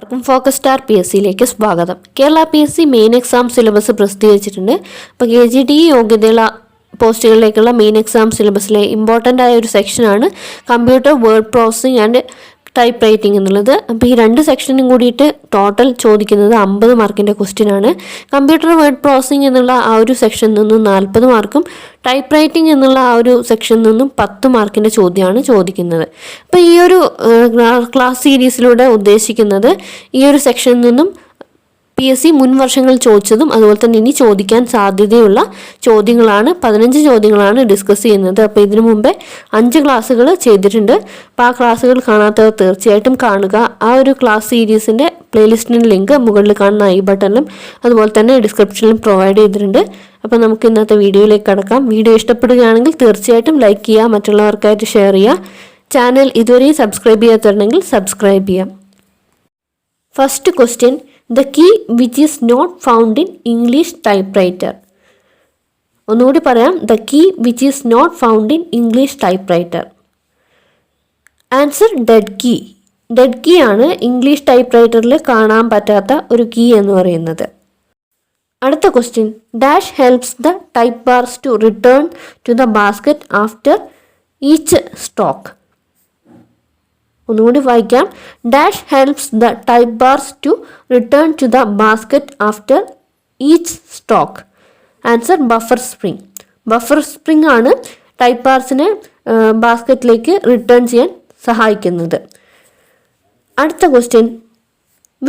Focus star P S സിയിലേക്ക് സ്വാഗതം. Kerala P S C main exam syllabus പ്രസിദ്ധീകരിച്ചിട്ടുണ്ട്. അപ്പോൾ KGT യോഗ്യതയുള്ള പോസ്റ്റുകളിലേക്കുള്ള മെയിൻ എക്സാം സിലബസിലെ ഇമ്പോർട്ടൻ്റ് ആയ ഒരു സെക്ഷനാണ് computer word processing and type writing എന്നുള്ളത്. അപ്പോൾ ഈ രണ്ട് സെക്ഷനും കൂടിയിട്ട് ടോട്ടൽ ചോദിക്കുന്നത് 50 മാർക്കിൻ്റെ ക്വസ്റ്റ്യൻ ആണ്. കമ്പ്യൂട്ടർ വേർഡ് പ്രോസസ്സിംഗ് എന്നുള്ള ആ ഒരു സെക്ഷനിൽ നിന്നും 40 മാർക്കും ടൈപ്പ് റൈറ്റിംഗ് എന്നുള്ള ആ ഒരു സെക്ഷനിൽ നിന്നും 10 മാർക്കിൻ്റെ ചോദ്യമാണ് ചോദിക്കുന്നത്. അപ്പോൾ ഈ ഒരു ക്ലാസ് സീരീസിലൂടെ ഉദ്ദേശിക്കുന്നത് ഈ ഒരു സെക്ഷനിൽ നിന്നും PSC മുൻ വർഷങ്ങളിൽ ചോദിച്ചതും അതുപോലെ തന്നെ ഇനി ചോദിക്കാൻ സാധ്യതയുള്ള ചോദ്യങ്ങളാണ്. 15 ചോദ്യങ്ങളാണ് ഡിസ്കസ് ചെയ്യുന്നത്. അപ്പോൾ ഇതിനു മുമ്പേ 5 ക്ലാസ്സുകൾ ചെയ്തിട്ടുണ്ട്. അപ്പോൾ ആ ക്ലാസ്സുകൾ കാണാത്തവർ തീർച്ചയായിട്ടും കാണുക. ആ ഒരു ക്ലാസ് സീരീസിൻ്റെ പ്ലേലിസ്റ്റിൻ്റെ ലിങ്ക് മുകളിൽ കാണുന്ന ഐ ബട്ടണിലും അതുപോലെ തന്നെ ഡിസ്ക്രിപ്ഷനിലും പ്രൊവൈഡ് ചെയ്തിട്ടുണ്ട്. അപ്പോൾ നമുക്ക് ഇന്നത്തെ വീഡിയോയിലേക്ക് കടക്കാം. വീഡിയോ ഇഷ്ടപ്പെടുകയാണെങ്കിൽ തീർച്ചയായിട്ടും ലൈക്ക് ചെയ്യുക, മറ്റുള്ളവർക്കായിട്ട് ഷെയർ ചെയ്യുക. ചാനൽ ഇതുവരെയും സബ്സ്ക്രൈബ് ചെയ്യാത്തുണ്ടെങ്കിൽ സബ്സ്ക്രൈബ് ചെയ്യാം. First question: The key which is not found in English typewriter. ഒന്നുകൂടി പറയാം. The key which is not found in English typewriter. Answer dead key. dead key ആണ് ഇംഗ്ലീഷ് ടൈപ്പ് റൈറ്ററിൽ കാണാൻ പറ്റാത്ത ഒരു കീ എന്ന് പറയുന്നത്. അടുത്ത question: dash helps the type bars to return to the basket after each stroke. ഒന്നുകൂടി വായിക്കാം. Dash helps the type bars to return to the basket after each stroke. Answer buffer spring. Buffer spring ആണ് type ബാർസിനെ ബാസ്ക്കറ്റിലേക്ക് return ചെയ്യാൻ സഹായിക്കുന്നത്. അടുത്ത question: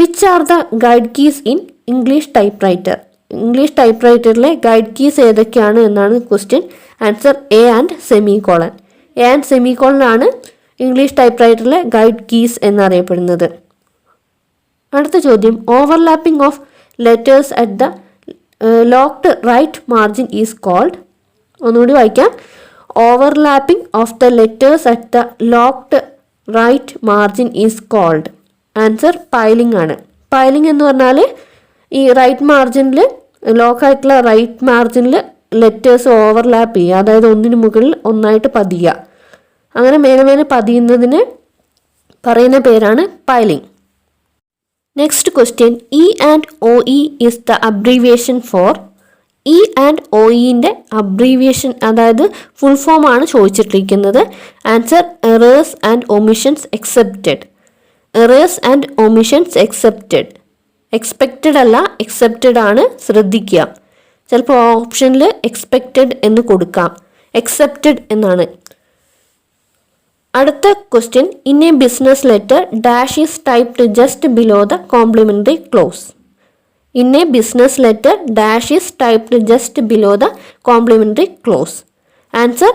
which are the guide keys in English type writer. English ടൈപ്പ് റൈറ്ററിലെ guide keys ഏതൊക്കെയാണ് എന്നാണ് question. Answer A and semicolon. A and semicolon ആണ് ഇംഗ്ലീഷ് ടൈപ്പ് റൈറ്ററിലെ ഗൈഡ് കീസ് എന്നറിയപ്പെടുന്നത്. അടുത്ത ചോദ്യം: overlapping of letters at the locked right margin is called. ഒന്നുകൂടി വായിക്കാം. Overlapping of the letters at the locked right margin is called. Answer piling ആണ്. Piling എന്ന് പറഞ്ഞാൽ ഈ റൈറ്റ് മാർജിനിൽ ലോക്കായിട്ടുള്ള റൈറ്റ് മാർജിനിൽ ലെറ്റേഴ്സ് ഓവർലാപ്പ് ചെയ്യുക, അതായത് ഒന്നിനു മുകളിൽ ഒന്നായിട്ട് പതിയുക. അങ്ങനെ മേലെ പതിയുന്നതിന് പറയുന്ന പേരാണ് piling. Next question: E and O E is the abbreviation for. E and ഒ ഇൻ്റെ അബ്രീവിയേഷൻ അതായത് ഫുൾ ഫോം ആണ് ചോദിച്ചിട്ടിരിക്കുന്നത്. Answer errors and omissions excepted. Errors and omissions excepted. Expected അല്ല, എക്സെപ്റ്റഡ് ആണ്, ശ്രദ്ധിക്കുക. ചിലപ്പോൾ ഓപ്ഷനിൽ എക്സ്പെക്റ്റഡ് എന്ന് കൊടുക്കാം, എക്സെപ്റ്റഡ് എന്നാണ്. അടുത്ത question: in a business letter dash is typed just below the complimentary close. In a business letter dash is typed just below the complimentary close. Answer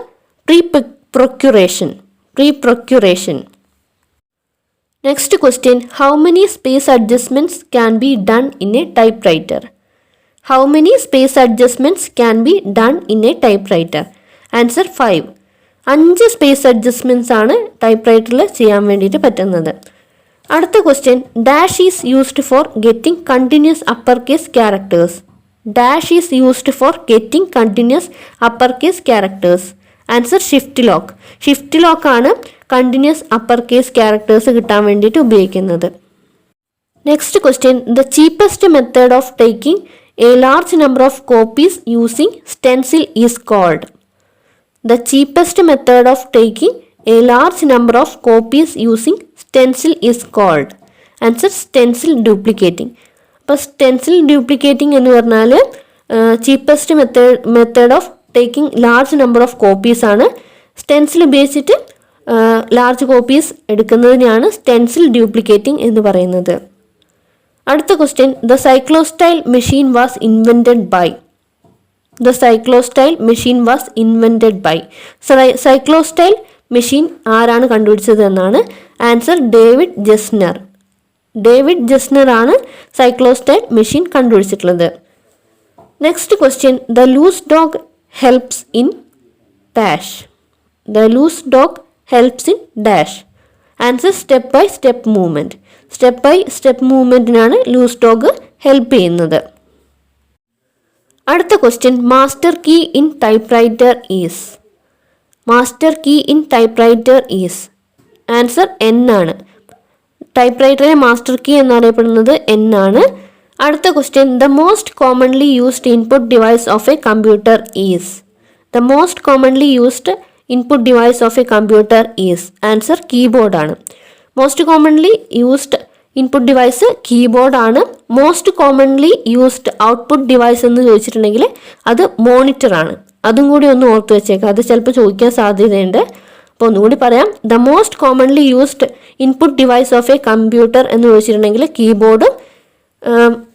per procuration. Per procuration. Next question: how many space adjustments can be done in a typewriter. How many space adjustments can be done in a typewriter. Answer 5. 5 space adjustments ആണ് ടൈപ്പ് റൈറ്ററിൽ ചെയ്യാൻ വേണ്ടിയിട്ട് പറ്റുന്നത്. അടുത്ത question: dash is used for getting continuous upper case characters. Dash is used for getting continuous upper case characters. Answer shift lock. Shift lock ആണ് continuous upper case characters കിട്ടാൻ വേണ്ടിയിട്ട് ഉപയോഗിക്കുന്നത്. Next question: the cheapest method of taking a large number of copies using stencil is called. The cheapest method of taking a large number of copies using stencil is called. Answer stencil duplicating. അപ്പോൾ stencil duplicating എന്ന് പറഞ്ഞാൽ cheapest method of taking large number of copies ആണ്. stencil ഉപയോഗിച്ചിട്ട് large copies എടുക്കുന്നതിനെയാണ് stencil duplicating എന്ന് പറയുന്നത്. അടുത്ത question: The cyclostyle machine was invented by. The cyclostyle machine was invented by. cyclostyle machine ആരാണ് കണ്ടുപിടിച്ചത് എന്നാണ്. Answer David Gestetner. David Gestetner ആണ് cyclostyle machine കണ്ടുപിടിച്ചിട്ടുള്ളത്. Next question: The loose dog helps in dash. The loose dog helps in dash. Answer step by step movement. Step by step മൂവ്മെൻറ്റിനാണ് loose dog help ചെയ്യുന്നത്. അടുത്ത question: master key in typewriter is. Master key in typewriter is. Answer N ആണ്. ടൈപ്പ് റൈറ്ററിലെ master key എന്നറിയപ്പെടുന്നത് N ആണ്. അടുത്ത question, the most commonly used input device of a computer is. The most commonly used input device of a computer is. Answer keyboard ആണ്. Most commonly used input device keyboard ആണ്. Most commonly used output device എന്ന് ചോദിച്ചിട്ടുണ്ടെങ്കിൽ അത് monitor ആണ്. അതും കൂടി ഒന്ന് ഓർത്ത് വെച്ചേക്കാം, അത് ചിലപ്പോൾ ചോദിക്കാൻ സാധ്യതയുണ്ട്. അപ്പോൾ ഒന്നുകൂടി പറയാം, the most commonly used input device of a computer എന്ന് ചോദിച്ചിട്ടുണ്ടെങ്കിൽ കീബോർഡും,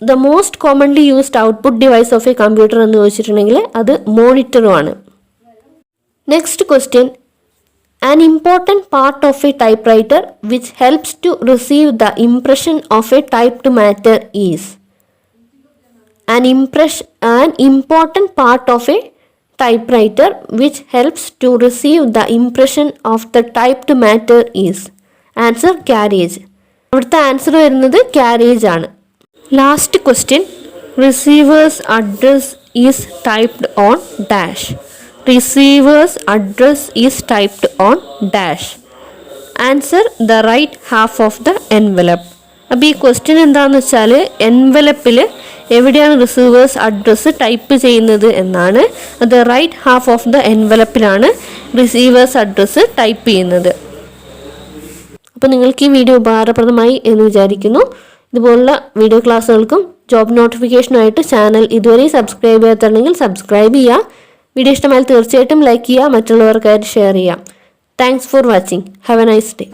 the most commonly used output device of a computer എന്ന് ചോദിച്ചിട്ടുണ്ടെങ്കിൽ അത് മോണിറ്ററുമാണ്. Next question, an important part of a typewriter which helps to receive the impression of a typed matter is. An important part of a typewriter which helps to receive the impression of the typed matter is. Answer carriage. ഇവിടുത്തെ answer വരുന്നത് carriage ആണ്. Last question, receiver's address is typed on dash. Receiver's address is typed on dash. Answer the right half of the envelope. അപ്പോൾ ഈ question എന്താണെന്ന് വെച്ചാൽ എൻവലപ്പിൽ എവിടെയാണ് receivers address type ചെയ്യുന്നത് എന്നാണ്. അത് റൈറ്റ് ഹാഫ് ഓഫ് ദ എൻവലപ്പിലാണ് റിസീവേഴ്സ് അഡ്രസ്സ് ടൈപ്പ് ചെയ്യുന്നത്. അപ്പോൾ നിങ്ങൾക്ക് ഈ വീഡിയോ ഉപകാരപ്രദമായി എന്ന് വിചാരിക്കുന്നു. ഇതുപോലുള്ള വീഡിയോ ക്ലാസ്സുകൾക്കും ജോബ് നോട്ടിഫിക്കേഷനുമായിട്ട് ചാനൽ ഇതുവരെ സബ്സ്ക്രൈബ് ചെയ്യാത്തുണ്ടെങ്കിൽ സബ്സ്ക്രൈബ് ചെയ്യുക. വീഡിയോ ഇഷ്ടമായാൽ തീർച്ചയായിട്ടും ലൈക്ക് ചെയ്യുക, മറ്റുള്ളവർക്കായിട്ട് ഷെയർ ചെയ്യാം. Thanks for watching. Have a nice day.